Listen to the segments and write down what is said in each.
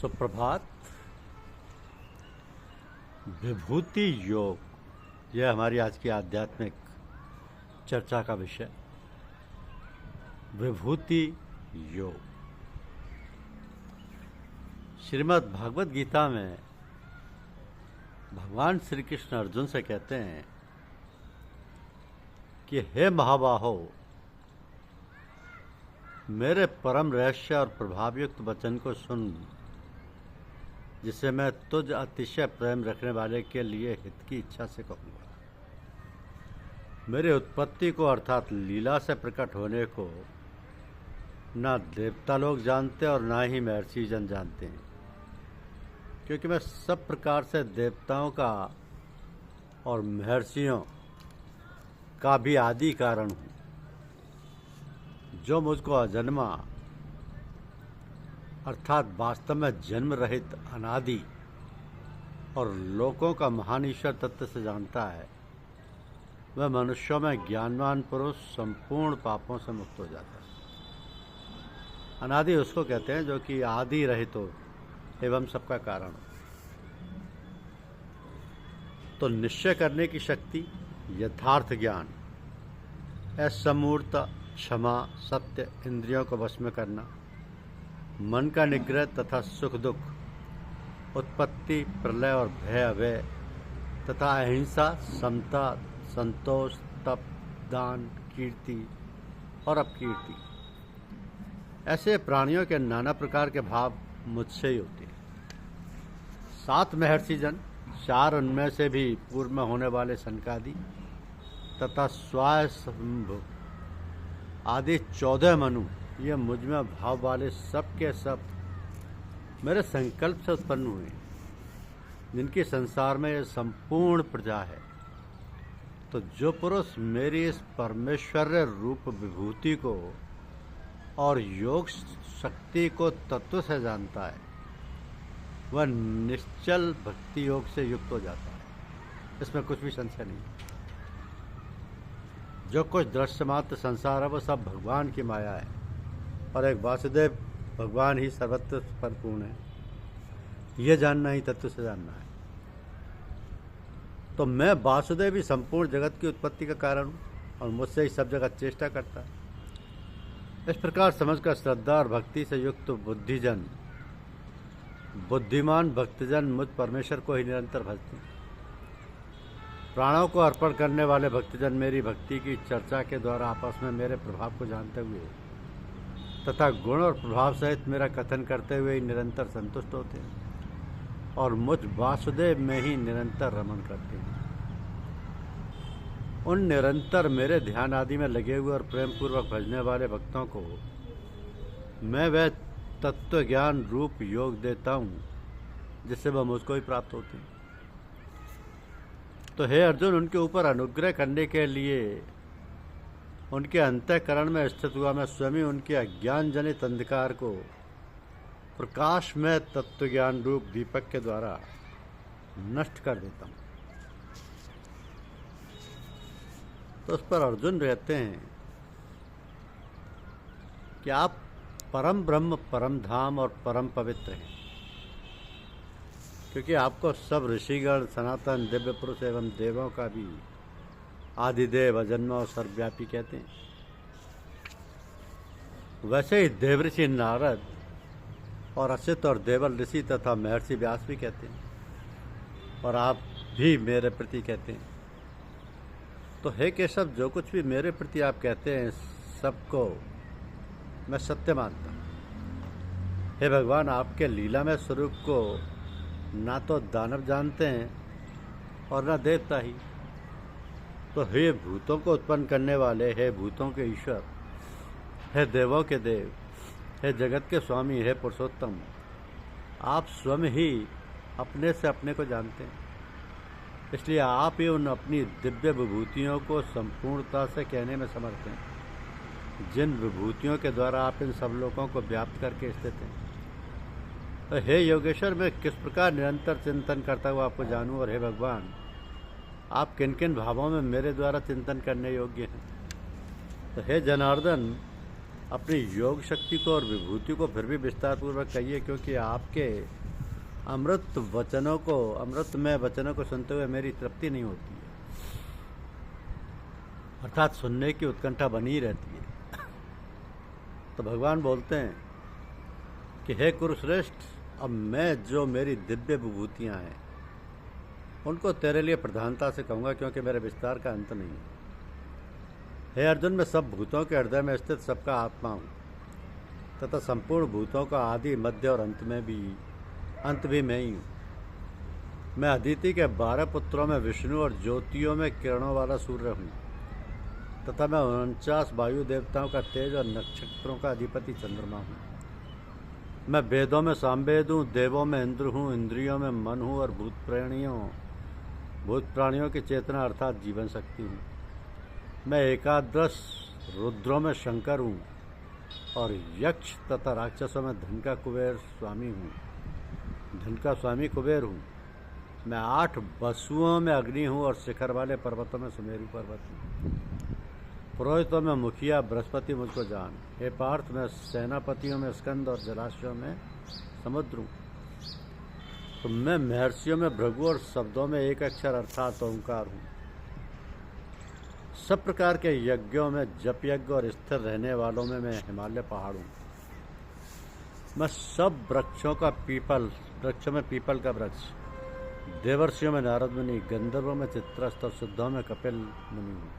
सुप्रभात। विभूति योग यह हमारी आज की आध्यात्मिक चर्चा का विषय। विभूति योग श्रीमद् भागवत गीता में भगवान श्री कृष्ण अर्जुन से कहते हैं कि हे महाबाहो, मेरे परम रहस्य और प्रभावयुक्त वचन को सुन, जिसे मैं तुझ अतिशय प्रेम रखने वाले के लिए हित की इच्छा से कहूँगा। मेरे उत्पत्ति को अर्थात लीला से प्रकट होने को ना देवता लोग जानते और ना ही महर्षि जन जानते हैं, क्योंकि मैं सब प्रकार से देवताओं का और महर्षियों का भी आदि कारण हूँ, जो मुझको अजन्मा अर्थात वास्तव में जन्म रहित अनादि और लोकों का महान ईश्वर तत्व से जानता है, वह मनुष्यों में ज्ञानवान पुरुष संपूर्ण पापों से मुक्त हो जाता है। अनादि उसको कहते हैं जो कि आदि रहित हो एवं सबका कारण हो। तो निश्चय करने की शक्ति, यथार्थ ज्ञान, असमूर्त, क्षमा, सत्य, इंद्रियों को वश में करना, मन का निग्रह तथा सुख दुख, उत्पत्ति, प्रलय और भय अभय तथा अहिंसा, समता, संतोष, तप, दान, कीर्ति और अपकीर्ति, ऐसे प्राणियों के नाना प्रकार के भाव मुझसे ही होते हैं। 7 महर्षि जन, 4 उनमें से भी पूर्व में होने वाले सनकादि तथा स्वायंभु आदि 14 मनु, ये मुझ में भाव वाले सब के सब मेरे संकल्प से उत्पन्न हुए, जिनकी संसार में यह संपूर्ण प्रजा है। तो जो पुरुष मेरी इस परमेश्वर्य रूप विभूति को और योग शक्ति को तत्व से जानता है, वह निश्चल भक्ति योग से युक्त हो जाता है। इसमें कुछ भी संशय नहीं। जो कुछ दृश्यमात्र संसार है वह सब भगवान की माया है, और एक वासुदेव भगवान ही सर्वत्र परिपूर्ण है। यह जानना ही तत्व से जानना है। तो मैं वासुदेव ही संपूर्ण जगत की उत्पत्ति का कारण हूँ, और मुझसे ही सब जगत चेष्टा करता है। इस प्रकार समझकर श्रद्धा और भक्ति से युक्त बुद्धिमान भक्तजन मुझ परमेश्वर को ही निरंतर भजते हैं। प्राणों को अर्पण करने वाले भक्तजन मेरी भक्ति की चर्चा के द्वारा आपस में मेरे प्रभाव को जानते हुए तथा गुण और प्रभाव सहित मेरा कथन करते हुए ही निरंतर संतुष्ट होते हैं, और मुझ वासुदेव में ही निरंतर रमण करते हैं। उन निरंतर मेरे ध्यान आदि में लगे हुए और प्रेम पूर्वक भजने वाले भक्तों को मैं वह तत्व ज्ञान रूप योग देता हूँ, जिससे वह मुझको ही प्राप्त होते हैं। तो हे अर्जुन, उनके ऊपर अनुग्रह करने के लिए उनके अंतःकरण में स्थित हुआ मैं स्वयं उनके अज्ञान जनित अंधकार को प्रकाश में तत्व ज्ञान रूप दीपक के द्वारा नष्ट कर देता हूँ। तो उस पर अर्जुन कहते हैं कि आप परम ब्रह्म, परम धाम और परम पवित्र हैं, क्योंकि आपको सब ऋषिगण, सनातन, दिव्य पुरुष एवं देवों का भी आदिदेव, अजन्मा और सर्वव्यापी कहते हैं। वैसे ही देवऋषि नारद और असित और देवल ऋषि तथा महर्षि व्यास भी कहते हैं, और आप भी मेरे प्रति कहते हैं। तो हे केशव, जो कुछ भी मेरे प्रति आप कहते हैं, सबको मैं सत्य मानता हूँ। हे भगवान, आपके लीलामय स्वरूप को ना तो दानव जानते हैं और ना देवता ही। तो हे भूतों को उत्पन्न करने वाले, हे भूतों के ईश्वर, हे देवों के देव, हे जगत के स्वामी, हे पुरुषोत्तम, आप स्वयं ही अपने से अपने को जानते हैं। इसलिए आप ही उन अपनी दिव्य विभूतियों को संपूर्णता से कहने में समर्थ हैं, जिन विभूतियों के द्वारा आप इन सब लोगों को व्याप्त करके स्थित हैं। तो हे योगेश्वर, मैं किस प्रकार निरंतर चिंतन करता हुआ आपको जानूं, और हे भगवान, आप किन किन भावों में मेरे द्वारा चिंतन करने योग्य हैं। तो हे जनार्दन, अपनी योग शक्ति को और विभूति को फिर भी विस्तार पूर्वक कहिए, क्योंकि आपके अमृतमय वचनों को सुनते हुए मेरी तृप्ति नहीं होती है, अर्थात सुनने की उत्कंठा बनी रहती है। तो भगवान बोलते हैं कि हे कुरुश्रेष्ठ, अब मैं जो मेरी दिव्य विभूतियाँ हैं उनको तेरे लिए प्रधानता से कहूँगा, क्योंकि मेरे विस्तार का अंत नहीं है। हे अर्जुन, मैं सब भूतों के हृदय में स्थित सबका आत्मा हूँ तथा संपूर्ण भूतों का आदि, मध्य और अंत भी मैं ही हूँ। मैं अदिति के 12 पुत्रों में विष्णु और ज्योतियों में किरणों वाला सूर्य हूँ तथा मैं 49 वायु देवताओं का तेज और नक्षत्रों का अधिपति चंद्रमा हूँ। मैं वेदों में सामवेद हूँ, देवों में इंद्र हूँ, इंद्रियों में मन हूँ और भूत प्राणियों की चेतना अर्थात जीवन शक्ति हूँ। मैं एकादश रुद्रों में शंकर हूँ और यक्ष तथा राक्षसों में धन का स्वामी कुबेर हूँ। मैं 8 वसुओं में अग्नि हूँ और शिखर वाले पर्वतों में सुमेरु पर्वत हूँ। पुरोहितों में मुखिया बृहस्पति मुझको जान। हे पार्थ, मैं सेनापतियों में स्कंद और जलाशयों में समुद्र हूँ। तो मैं महर्षियों में भृगु और शब्दों में एक अक्षर अर्थात ओंकार हूँ। सब प्रकार के यज्ञों में जप यज्ञ और स्थिर रहने वालों में मैं हिमालय पहाड़ हूँ। मैं सब वृक्षों में पीपल का वृक्ष, देवर्षियों में नारद मुनि, गंधर्वों में चित्रस्त और सिद्धों में कपिल मुनि हूँ।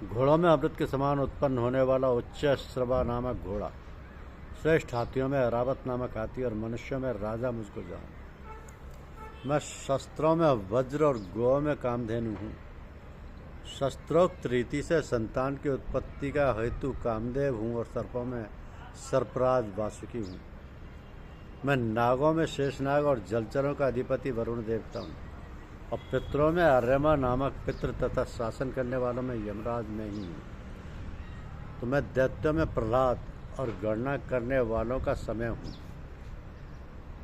घोड़ों में अमृत के समान उत्पन्न होने वाला उच्च श्रवा नामक घोड़ा, श्रेष्ठ हाथियों में अरावत नामक हाथी और मनुष्यों में राजा मुझको जान। मैं शस्त्रों में वज्र और गौ में कामधेनु हूँ। शस्त्रोक्त रीति से संतान की उत्पत्ति का हेतु कामदेव हूँ और सर्पों में सर्पराज वासुकी हूँ। मैं नागों में शेषनाग और जलचरों का अधिपति वरुण देवता हूँ और पितरों में आर्यमा नामक पितृ तथा शासन करने वालों में यमराज मैं ही हूँ। तो मैं दैत्यों में प्रहलाद और गणना करने वालों का समय हूँ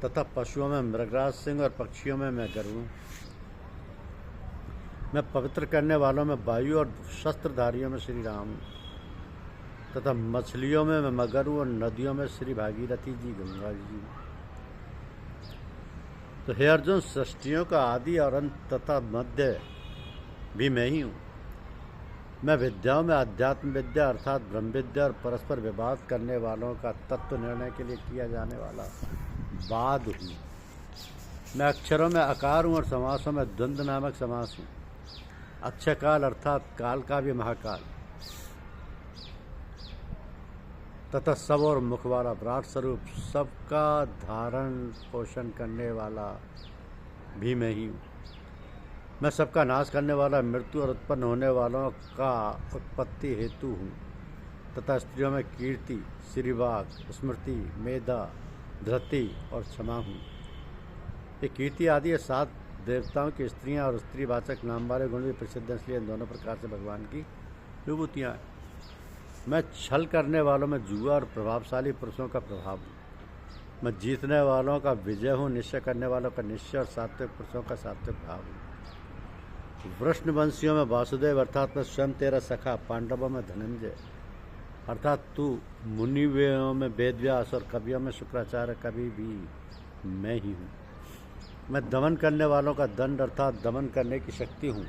तथा पशुओं में मृगराज सिंह और पक्षियों में मैं गरुड़ हूँ। मैं पवित्र करने वालों में वायु और शस्त्रधारियों में श्री राम हूँ तथा मछलियों में मैं मगर हूँ और नदियों में श्री भागीरथी जी गंगा जी। तो हे अर्जुन, सृष्टियों का आदि और अंत तथा मध्य भी मैं ही हूँ। मैं विद्याओं में अध्यात्म विद्या अर्थात ब्रह्म विद्या और परस्पर विवाद करने वालों का तत्व निर्णय के लिए किया जाने वाला वाद हूँ। मैं अक्षरों में आकार हूँ और समासों में द्वंद्व नामक समास हूँ। अक्षय काल अर्थात काल का भी महाकाल तथा सब और मुख वाला विराट स्वरूप, सबका धारण पोषण करने वाला भी मैं ही हूँ। मैं सबका नाश करने वाला, मृत्यु और उत्पन्न होने वालों का उत्पत्ति हेतु हूँ तथा स्त्रियों में कीर्ति, श्रीवाग, स्मृति, मेधा, धृति और क्षमा हूँ। ये कीर्ति आदि 7 देवताओं की स्त्रियां और स्त्रीवाचक नाम वाले गुण भी प्रसिद्ध हैं, इसलिए इन दोनों प्रकार से भगवान की विभूतियाँ हैं। मैं छल करने वालों में जुआ और प्रभावशाली पुरुषों का प्रभाव हूँ। मैं जीतने वालों का विजय हूँ, निश्चय करने वालों का निश्चय और सात्विक पुरुषों का सात्विक भाव हूँ। वृष्णवंशियों में वासुदेव अर्थात मैं स्वयं तेरा सखा, पांडवों में धनंजय अर्थात तू, मुनियों में वेदव्यास और कवियों में शुक्राचार्य कवि भी मैं ही हूँ। मैं दमन करने वालों का दंड अर्थात दमन करने की शक्ति हूँ।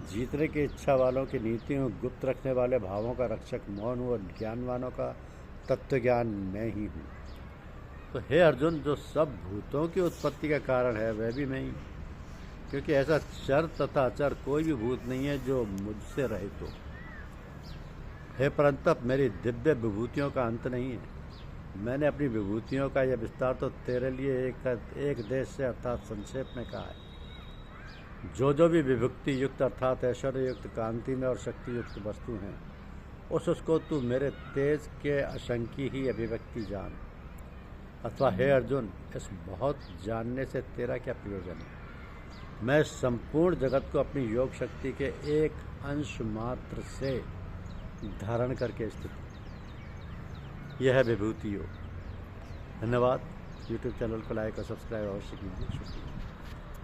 जीतने की इच्छा वालों की नीति हूँ। गुप्त रखने वाले भावों का रक्षक मौन हूँ और ज्ञानवानों का तत्व ज्ञान मैं ही हूँ। तो हे अर्जुन, जो सब भूतों की उत्पत्ति का कारण है वह भी मैं ही, क्योंकि ऐसा चर तथा अचर कोई भी भूत नहीं है जो मुझसे रहित हो। हे परंतप, मेरी दिव्य विभूतियों का अंत नहीं है। मैंने अपनी विभूतियों का यह विस्तार तो तेरे लिए एक देश से अर्थात संक्षेप में कहा है। जो भी विभक्ति युक्त अर्थात ऐश्वर्य युक्त, कांति में और शक्ति युक्त वस्तु हैं, उसको तू मेरे तेज के असंख्य ही अभिव्यक्ति जान। अथवा हे अर्जुन, इस बहुत जानने से तेरा क्या प्रयोजन है? मैं संपूर्ण जगत को अपनी योग शक्ति के एक अंश मात्र से धारण करके स्थित हूँ। यह है विभूति योग। धन्यवाद। YouTube चैनल को लाइक और सब्सक्राइब अवश्य कीजिए। शुक्रिया।